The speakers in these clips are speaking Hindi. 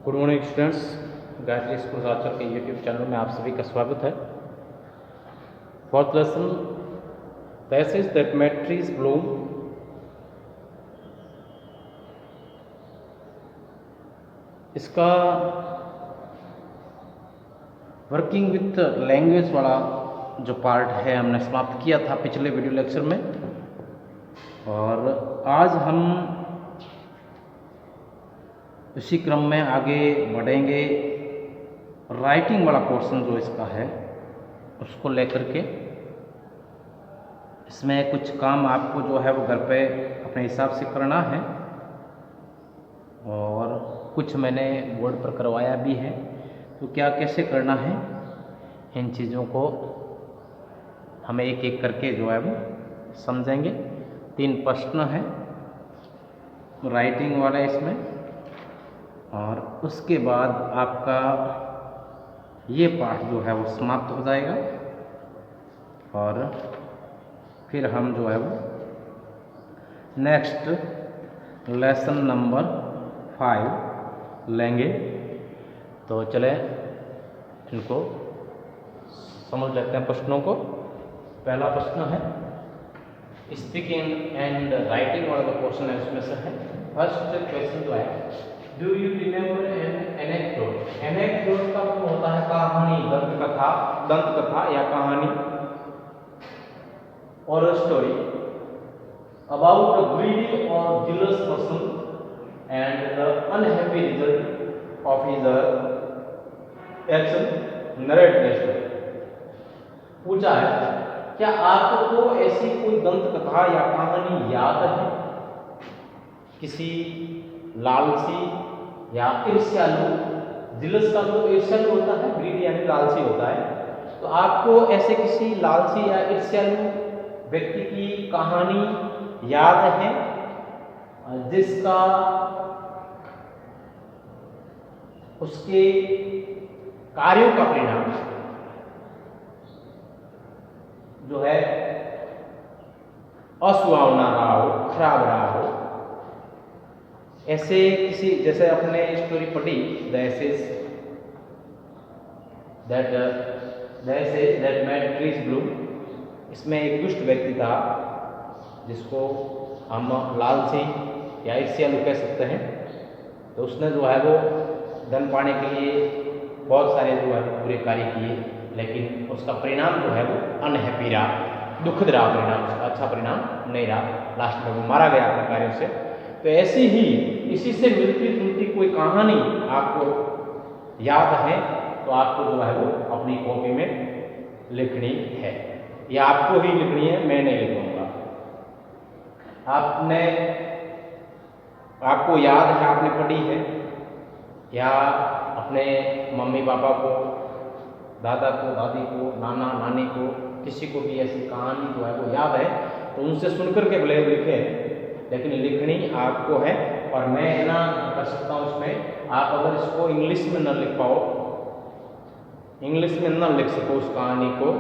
Good morning students, Gayatri school Rajchaur के यूट्यूब चैनल में आप सभी का स्वागत है। Fourth lesson that is that trees bloom. इसका वर्किंग विथ लैंग्वेज वाला जो पार्ट है हमने समाप्त किया था पिछले वीडियो लेक्चर में, और आज हम इसी क्रम में आगे बढ़ेंगे। राइटिंग वाला पोर्शन जो इसका है उसको लेकर के इसमें कुछ काम आपको जो है वो घर पे अपने हिसाब से करना है, और कुछ मैंने बोर्ड पर करवाया भी है। तो क्या कैसे करना है इन चीज़ों को हमें एक एक करके जो है वो समझेंगे। 3 प्रश्न हैं राइटिंग वाले इसमें, और उसके बाद आपका ये पार्ट जो है वो समाप्त हो जाएगा, और फिर हम जो है वो नेक्स्ट लेसन नंबर 5 लेंगे। तो चले इनको समझ लेते हैं प्रश्नों को। पहला प्रश्न है स्पीकिंग एंड राइटिंग वाला जो पोर्शन है उसमें से है। फर्स्ट क्वेश्चन जो है, do you remember N anecdote. Anecdote का मतलब होता है कहानी, दंत कथा या कहानी और स्टोरी अबाउट अ ग्रीडी और jealous person and the unhappy result of his action. Narrate the story. पूछा है क्या आपको ऐसी कोई दंत कथा या कहानी याद है, किसी लालची या ईर्ष्यालु, जिलस का तो ईर्ष्यालु होता है, ग्रीडी यानी लालची होता है, तो आपको ऐसे किसी लालची या ईर्ष्यालु व्यक्ति की कहानी याद है जिसका उसके कार्यों का परिणाम जो है असुहावना रहा हो, खराब रहा हो। ऐसे किसी, जैसे अपने स्टोरी पढ़ी दैट मेड ट्रीज ब्लूम, इसमें एक दुष्ट व्यक्ति था जिसको हम लालची या ईर्ष्यालु कह सकते हैं। तो उसने जो है वो धन पाने के लिए बहुत सारे जो है बुरे कार्य किए, लेकिन उसका परिणाम जो है वो अनहैप्पी रहा, दुखद रहा परिणाम, उसका अच्छा परिणाम नहीं रहा। लास्ट में वो मारा गया अपने कार्यों से। तो ऐसी ही इसी से मिलती जुलती कोई कहानी आपको याद है तो आपको जो है वो अपनी कॉपी में लिखनी है, या आपको ही लिखनी है, मैं नहीं लिखूंगा। आपको याद है, आपने पढ़ी है, या अपने मम्मी पापा को, दादा को, दादी को, नाना नानी को, किसी को भी ऐसी कहानी जो है वो याद है तो उनसे सुनकर के भले लिखे, लेकिन लिखनी आपको है। और मैं ना कर सकता हूँ इसमें, आप अगर इसको इंग्लिश में न लिख पाओ, इंग्लिश में न लिख सको उस कहानी को,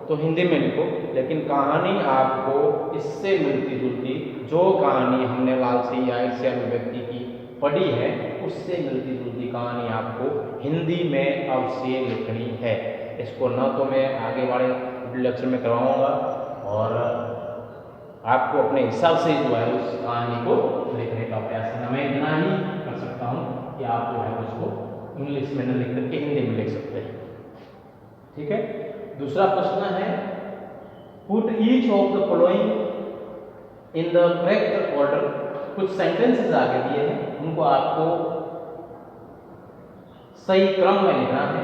तो हिंदी में लिखो, लेकिन कहानी आपको इससे मिलती जुलती, जो कहानी हमने लालची या ईर्ष्यालु व्यक्ति की पढ़ी है उससे मिलती जुलती कहानी आपको हिंदी में अवश्य लिखनी है। इसको न तो मैं आगे वाले लेक्चर में करवाऊंगा, और आपको अपने हिसाब से जो है उस कहानी को लिखने का प्रयास करना। मैं इतना ही कर सकता हूँ कि आप जो है उसको इंग्लिश में न लिख करके हिंदी में लिख सकते हैं। ठीक है। दूसरा प्रश्न है, put each of the following in the correct order. कुछ सेंटेंसेस आगे दिए हैं, उनको आपको सही क्रम में लिखना है।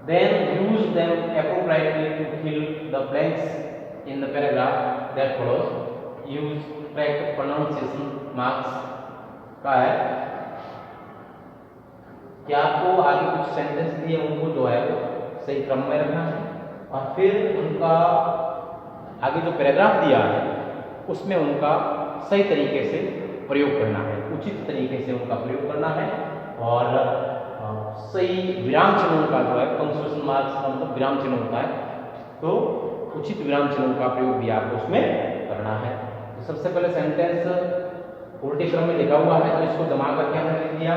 Then use them appropriately to fill the blanks in the paragraph that follows. Use correct pronunciation marks का है कि आपको आगे कुछ सेंटेंस दिए उनको जो है सही क्रम में रखना है, और फिर उनका आगे जो पैराग्राफ दिया है उसमें उनका सही तरीके से प्रयोग करना है, उचित तरीके से उनका प्रयोग करना है, और सही विराम चिन्हों का जो है, पंक्चुएशन मार्क्स का मतलब विराम चिन्ह होता है, तो उचित विराम चिन्हों का प्रयोग भी आपको उसमें करना है। तो सबसे पहले सेंटेंस उल्टे क्रम में लिखा हुआ है, तो इसको जमा करके हमने लिख दिया।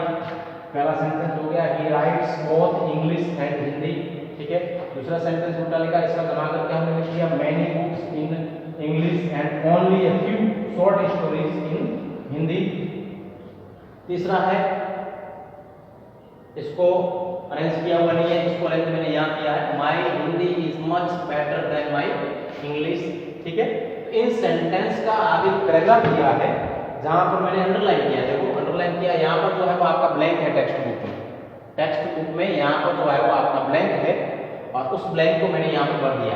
पहला सेंटेंस हो गया ही rights both English and Hindi, ठीक है। दूसरा सेंटेंस उल्टा लिखा, इसका बना करके हमने लिख दिया many books in English and only a few short stories in Hindi. तीसरा है, इसको अरेंज किया हुआ नहीं है, इसको अरेंज मैंने यहाँ किया है, my Hindi is much better than my English, ठीक है। इन सेंटेंस का आगे पैराग्राफ दिया है जहां पर मैंने अंडरलाइन किया, देखो अंडरलाइन किया, यहाँ पर जो है वो आपका ब्लैंक है टेक्स्ट बुक में, टेक्स्ट बुक में यहाँ पर जो है वो आपका ब्लैंक है और उस ब्लैंक को मैंने यहाँ पर भर दिया।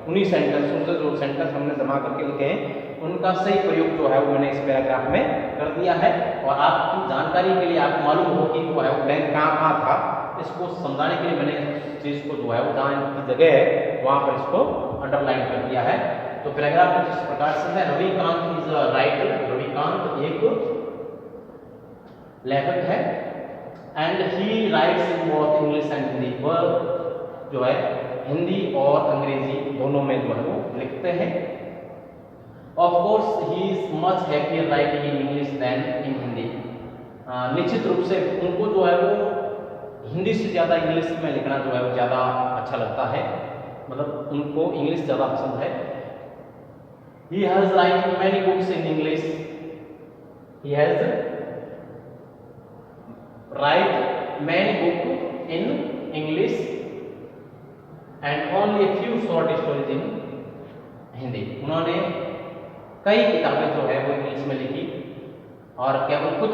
उन्हीं सेंटेंसों से जो सेंटेंस हमने जमा करके लिखे हैं उनका सही प्रयोग जो है वो मैंने इस पैराग्राफ में कर दिया है। और आपकी जानकारी के लिए आपको मालूम हो कि जो है वो ब्लैंक कहाँ कहाँ था, इसको समझाने के लिए मैंने इस चीज़ को जो है वो जहाँ की जगह है वहाँ पर इसको अंडरलाइन कर दिया है। तो पैराग्राफ कुछ इस प्रकार से है, Ravikant is a writer, Ravikant एक लेखक है, and he rights in both English and Hindi, वह जो है हिंदी और अंग्रेजी दोनों में जो है वो लिखते हैं। Of course he is much happier writing in English than in Hindi, निश्चित रूप से उनको जो है वो हिंदी से ज़्यादा इंग्लिश में लिखना जो है वो ज़्यादा अच्छा लगता है, मतलब उनको इंग्लिश ज़्यादा पसंद है। He has written many books in English. He has write many books in English and only a few short stories in Hindi. उन्होंने कई किताबें जो है वो इंग्लिश में लिखी और केवल कुछ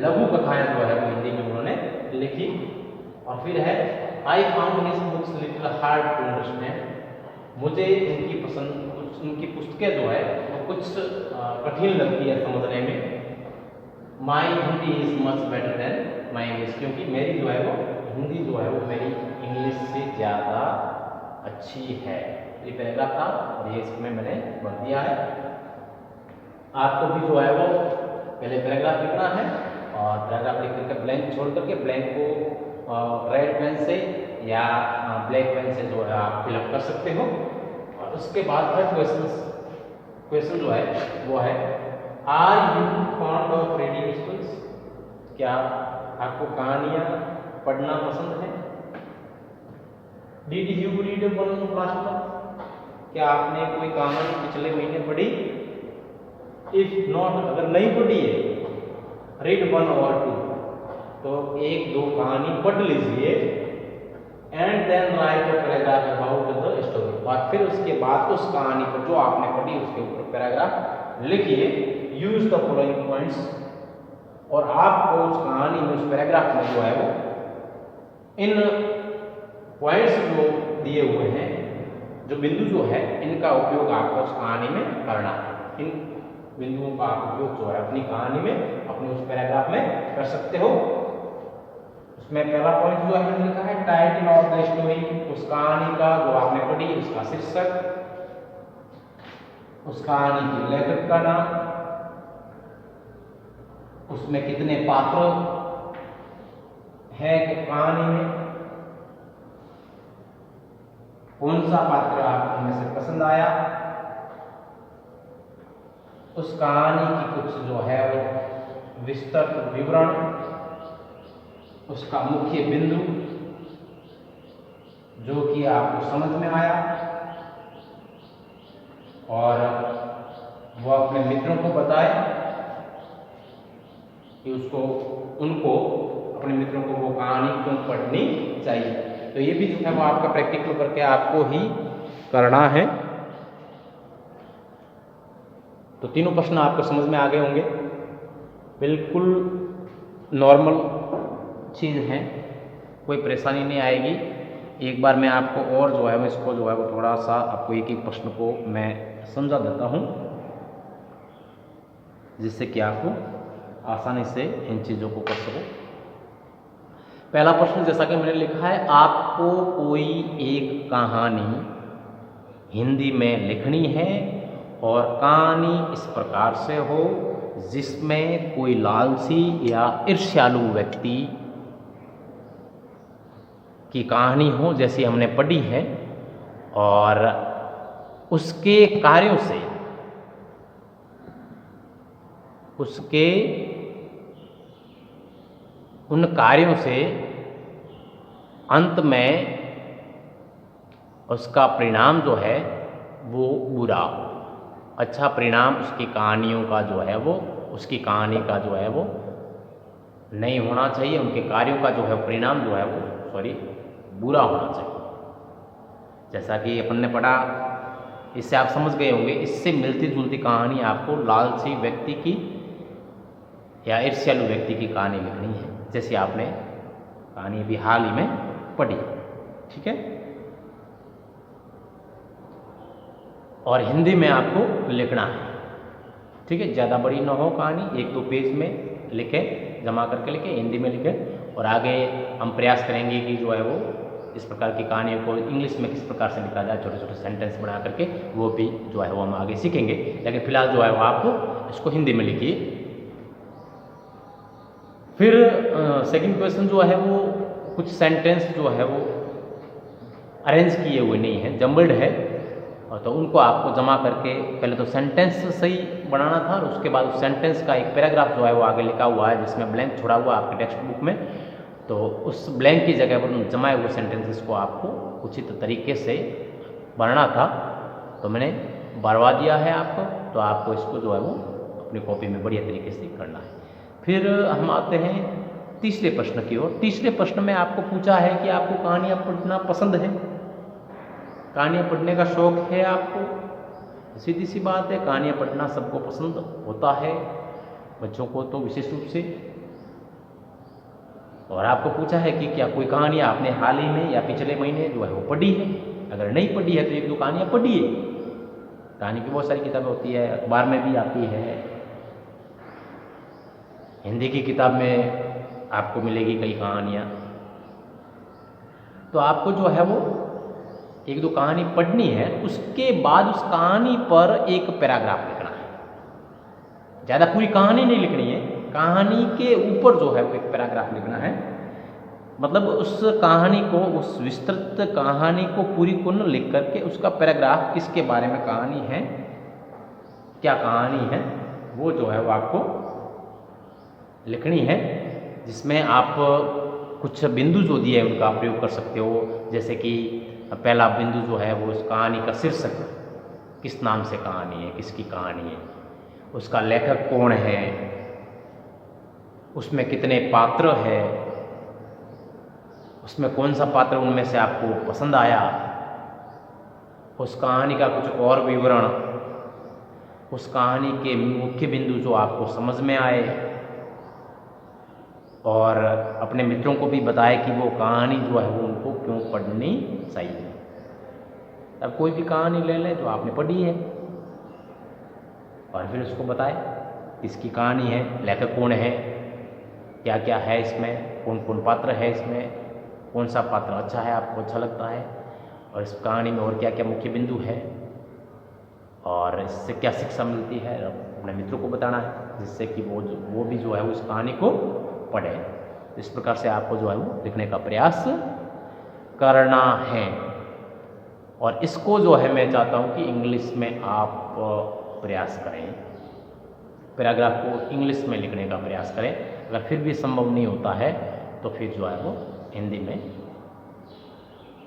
लघु कथाएं जो है वो हिंदी में उन्होंने लिखी। और फिर है I found his books little hard to understand, मुझे उनकी पुस्तकें जो है वो कुछ कठिन लगती है समझने में। My Hindi is much better than my English, क्योंकि मेरी जो है वो हिंदी जो है वो मेरी इंग्लिश से ज़्यादा अच्छी है। ये पैराग्राफ था और ये इसमें मैंने भर दिया है। आपको भी जो है वो पहले पैराग्राफ लिखना है और पैराग्राफ लिख करके ब्लैंक छोड़ करके ब्लैंक को रेड पेन से या ब्लैक पेन से जो है आप फिलअप कर सकते हो। और उसके बाद फिर क्वेश्चन जो है वो है are you fond of reading stories, क्या आपको कहानियाँ पढ़ना पसंद है। Did you read one last month, क्या आपने कोई कहानी पिछले महीने पढ़ी। इफ नॉट, अगर नहीं पढ़ी है, रीड वन और टू, तो एक दो कहानी पढ़ लीजिए। And then write a paragraph about the story, और फिर उसके बाद उस कहानी पर जो आपने पढ़ी उसके ऊपर पैराग्राफ लिखिए। यूज द फॉलोइंग पॉइंट्स, और आपको उस कहानी में उस पैराग्राफ में जो है वो इन पॉइंट्स जो दिए हुए हैं, जो बिंदु जो है, इनका उपयोग आपको उस कहानी में करना है। इन बिंदुओं का उपयोग जो है अपनी कहानी में, अपने उस पैराग्राफ में कर सकते हो। उसमें पहला पॉइंट जो है मैंने लिखा है टाइटल ऑफ द स्टोरी, उस कहानी का जो आपने पढ़ी उसका शीर्षक, उस कहानी के लेखक का नाम, उसमें कितने पात्र हैं कहानी में, कौन सा पात्र आपको उनमें से पसंद आया, उस कहानी की कुछ जो है वो विस्तृत विवरण, उसका मुख्य बिंदु जो कि आपको समझ में आया, और वो अपने मित्रों को बताए कि उनको अपने मित्रों को वो कहानी क्यों पढ़नी चाहिए। तो ये भी जो है वो आपका प्रैक्टिकल करके आपको ही करना है। तो तीनों प्रश्न आपको समझ में आ गए होंगे, बिल्कुल नॉर्मल चीज़ है, कोई परेशानी नहीं आएगी। एक बार मैं आपको और जो है वो इसको जो है वो थोड़ा सा आपको एक एक प्रश्न को मैं समझा देता हूँ, जिससे कि आप आसानी से इन चीज़ों को कर सको। पहला प्रश्न जैसा कि मैंने लिखा है, आपको कोई एक कहानी हिंदी में लिखनी है और कहानी इस प्रकार से हो जिसमें कोई लालची या ईर्ष्यालु व्यक्ति की कहानी हो जैसी हमने पढ़ी है, और उसके कार्यों से, उसके उन कार्यों से अंत में उसका परिणाम जो है वो बुरा हो। अच्छा परिणाम उसकी कहानियों का जो है वो, उसकी कहानी का जो है वो नहीं होना चाहिए, उनके कार्यों का जो है परिणाम जो है वो बुरा होना चाहिए। जैसा कि अपन ने पढ़ा, इससे आप समझ गए होंगे, इससे मिलती जुलती कहानी आपको लालची व्यक्ति की या ईर्ष्यालु व्यक्ति की कहानी लिखनी है, जैसे आपने कहानी अभी हाल ही में पढ़ी। ठीक है, और हिंदी में आपको लिखना है। ठीक है, ज़्यादा बड़ी ना हो कहानी, 1-2 पेज में लिखे, जमा करके लिखे, हिंदी में लिखे। और आगे हम प्रयास करेंगे कि जो है वो इस प्रकार की कहानियों को इंग्लिश में किस प्रकार से लिखा जाए, छोटे छोटे सेंटेंस बना करके, वो भी जो है वो हम आगे सीखेंगे। लेकिन फिलहाल जो है वो आप इसको हिंदी में लिखिए। फिर सेकंड क्वेश्चन जो है वो कुछ सेंटेंस जो है वो अरेंज किए हुए नहीं है, जम्बल्ड है, और तो उनको आपको जमा करके पहले तो सेंटेंस सही बनाना था, और उसके बाद उस सेंटेंस का एक पैराग्राफ जो है वो आगे लिखा हुआ है जिसमें ब्लैंक छोड़ा हुआ आपके टेक्स्ट बुक में, तो उस ब्लैंक की जगह पर जमाए हुए सेंटेंसेस को आपको उचित तरीके से बनाना था। तो मैंने भरवा दिया है आपको, तो आपको इसको जो है वो अपनी कॉपी में बढ़िया तरीके से करना है। फिर हम आते हैं तीसरे प्रश्न की ओर। तीसरे प्रश्न में आपको पूछा है कि आपको कहानियाँ पढ़ना पसंद है, कहानियाँ पढ़ने का शौक है आपको। सीधी सी बात है, कहानियाँ पढ़ना सबको पसंद होता है, बच्चों को तो विशेष रूप से। और आपको पूछा है कि क्या कोई कहानियाँ आपने हाल ही में या पिछले महीने जो है वो पढ़ी है। अगर नहीं पढ़ी है तो 1-2 कहानियाँ पढ़िए। कहानी की बहुत सारी किताबें होती है, अखबार में भी आती है, हिंदी की किताब में आपको मिलेगी कई कहानियाँ। तो आपको जो है वो 1-2 कहानी पढ़नी है, उसके बाद उस कहानी पर एक पैराग्राफ लिखना है। ज़्यादा पूरी कहानी नहीं लिखनी है, कहानी के ऊपर जो है वो एक पैराग्राफ लिखना है। मतलब उस कहानी को, उस विस्तृत कहानी को पूरी को न लिख करके उसका पैराग्राफ किसके बारे में कहानी है, क्या कहानी है, वो जो है वो आपको लिखनी है। जिसमें आप कुछ बिंदु जो दिए उनका प्रयोग कर सकते हो। जैसे कि पहला बिंदु जो है वो उस कहानी का शीर्षक, किस नाम से कहानी है, किसकी कहानी है, उसका लेखक कौन है, उसमें कितने पात्र है, उसमें कौन सा पात्र उनमें से आपको पसंद आया, उस कहानी का कुछ और विवरण, उस कहानी के मुख्य बिंदु जो आपको समझ में आए, और अपने मित्रों को भी बताए कि वो कहानी जो है वो उनको क्यों पढ़नी चाहिए। अब कोई भी कहानी ले लें जो आपने पढ़ी है, और फिर उसको बताएं किसकी कहानी है, लेखक कौन है, क्या क्या है इसमें, कौन कौन पात्र है इसमें, कौन सा पात्र अच्छा है, आपको अच्छा लगता है, और इस कहानी में और क्या क्या मुख्य बिंदु है, और इससे क्या शिक्षा मिलती है, अपने मित्रों को बताना है, जिससे कि वो भी जो है उस कहानी को पढ़े। इस प्रकार से आपको जो है वो लिखने का प्रयास करना है। और इसको जो है मैं चाहता हूँ कि इंग्लिश में आप प्रयास करें, पैराग्राफ को इंग्लिश में लिखने का प्रयास करें। अगर फिर भी संभव नहीं होता है तो फिर जो है वो हिंदी में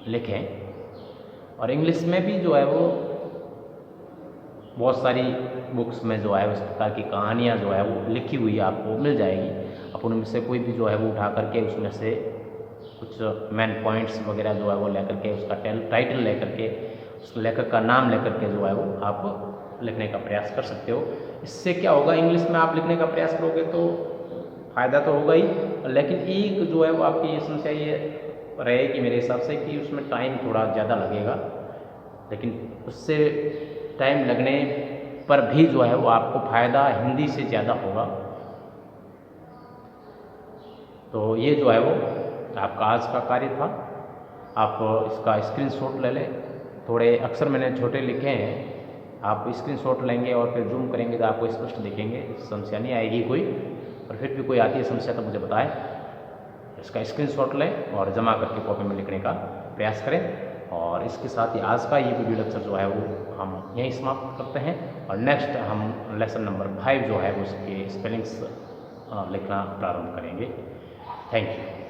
लिखें। और इंग्लिश में भी जो है वो बहुत सारी बुक्स में जो है उस प्रकार की कहानियाँ जो है वो लिखी हुई आपको मिल जाएगी। आप उनमें से कोई भी जो है वो उठा करके उसमें से कुछ मेन पॉइंट्स वगैरह जो है वो लेकर के, उसका टाइटल लेकर के, उस लेखक का नाम लेकर के जो है वो आप लिखने का प्रयास कर सकते हो। इससे क्या होगा, इंग्लिश में आप लिखने का प्रयास करोगे तो फ़ायदा तो होगा ही, लेकिन एक जो है वो आपकी ये समस्या ये रहेगी मेरे हिसाब से कि उसमें टाइम थोड़ा ज़्यादा लगेगा। लेकिन उससे टाइम लगने पर भी जो है वो आपको फ़ायदा हिंदी से ज़्यादा होगा। तो ये जो है वो आपका आज का कार्य था। आप इसका स्क्रीनशॉट ले लें। थोड़े अक्षर मैंने छोटे लिखे हैं, आप स्क्रीनशॉट लेंगे और फिर जूम करेंगे तो आपको स्पष्ट दिखेंगे, समस्या नहीं आएगी कोई। और फिर भी कोई आती है समस्या तो मुझे बताएं। इसका स्क्रीनशॉट लें और जमा करके कॉपी में लिखने का प्रयास करें। और इसके साथ ही आज का ये वीडियो लेक्चर जो है वो हम यहीं समाप्त करते हैं। और नेक्स्ट हम लेसन नंबर 5 जो है उसके स्पेलिंग्स लिखना प्रारंभ करेंगे। Thank you.